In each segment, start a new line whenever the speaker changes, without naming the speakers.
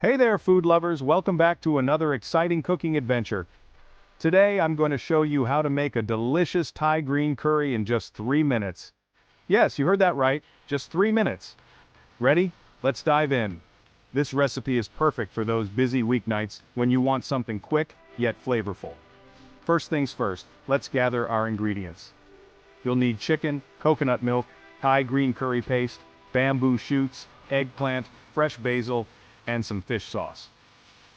Hey there, food lovers. Welcome back to another exciting cooking adventure. Today, I'm going to show you how to make a delicious Thai green curry in just 3 minutes. Yes, you heard that right. Just 3 minutes. Ready? Let's dive in. This recipe is perfect for those busy weeknights when you want something quick yet flavorful. First things first, let's gather our ingredients. You'll need chicken, coconut milk, Thai green curry paste, bamboo shoots, eggplant, fresh basil, and some fish sauce.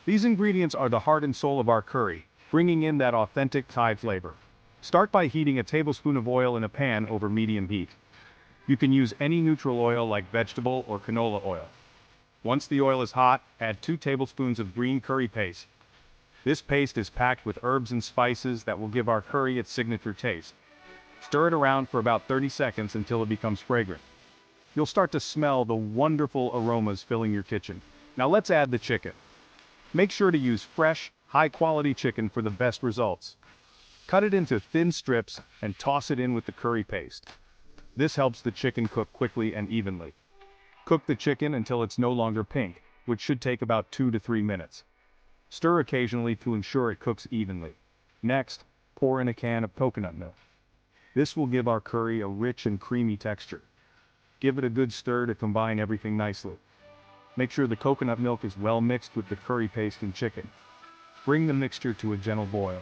These ingredients are the heart and soul of our curry, bringing in that authentic Thai flavor. Start by heating a tablespoon of oil in a pan over medium heat. You can use any neutral oil like vegetable or canola oil. Once the oil is hot, add 2 tablespoons of green curry paste. This paste is packed with herbs and spices that will give our curry its signature taste. Stir it around for about 30 seconds until it becomes fragrant. You'll start to smell the wonderful aromas filling your kitchen. Now let's add the chicken. Make sure to use fresh, high-quality chicken for the best results. Cut it into thin strips and toss it in with the curry paste. This helps the chicken cook quickly and evenly. Cook the chicken until it's no longer pink, which should take about 2 to 3 minutes. Stir occasionally to ensure it cooks evenly. Next, pour in a can of coconut milk. This will give our curry a rich and creamy texture. Give it a good stir to combine everything nicely. Make sure the coconut milk is well mixed with the curry paste and chicken. Bring the mixture to a gentle boil.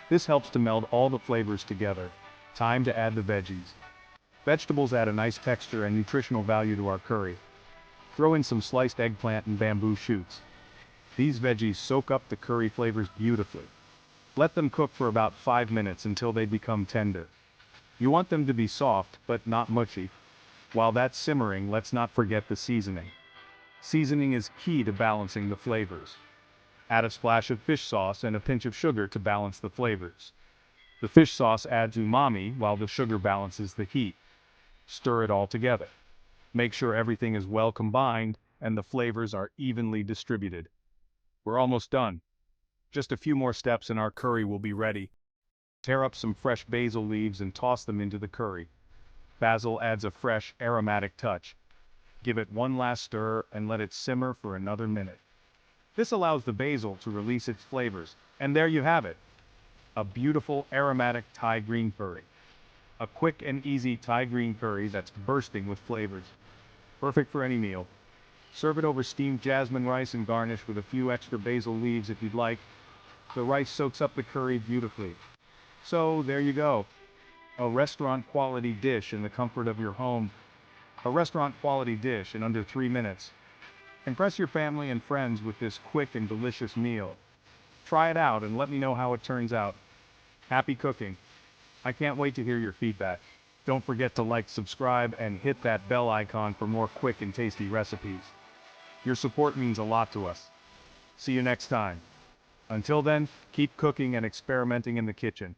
This helps to meld all the flavors together. Time to add the veggies. Vegetables add a nice texture and nutritional value to our curry. Throw in some sliced eggplant and bamboo shoots. These veggies soak up the curry flavors beautifully. Let them cook for about 5 minutes until they become tender. You want them to be soft, but not mushy. While that's simmering, let's not forget the seasoning. Seasoning is key to balancing the flavors. Add a splash of fish sauce and a pinch of sugar to balance the flavors. The fish sauce adds umami while the sugar balances the heat. Stir it all together. Make sure everything is well combined and the flavors are evenly distributed. We're almost done. Just a few more steps and our curry will be ready. Tear up some fresh basil leaves and toss them into the curry. Basil adds a fresh, aromatic touch. Give it one last stir and let it simmer for another minute. This allows the basil to release its flavors, and there you have it. A beautiful, aromatic Thai green curry. A quick and easy Thai green curry that's bursting with flavors. Perfect for any meal. Serve it over steamed jasmine rice and garnish with a few extra basil leaves if you'd like. The rice soaks up the curry beautifully. So, there you go. A restaurant quality dish in the comfort of your home. A restaurant quality dish in under 3 minutes. Impress your family and friends with this quick and delicious meal. Try it out and let me know how it turns out. Happy cooking. I can't wait to hear your feedback. Don't forget to like, subscribe, and hit that bell icon for more quick and tasty recipes. Your support means a lot to us. See you next time. Until then, keep cooking and experimenting in the kitchen.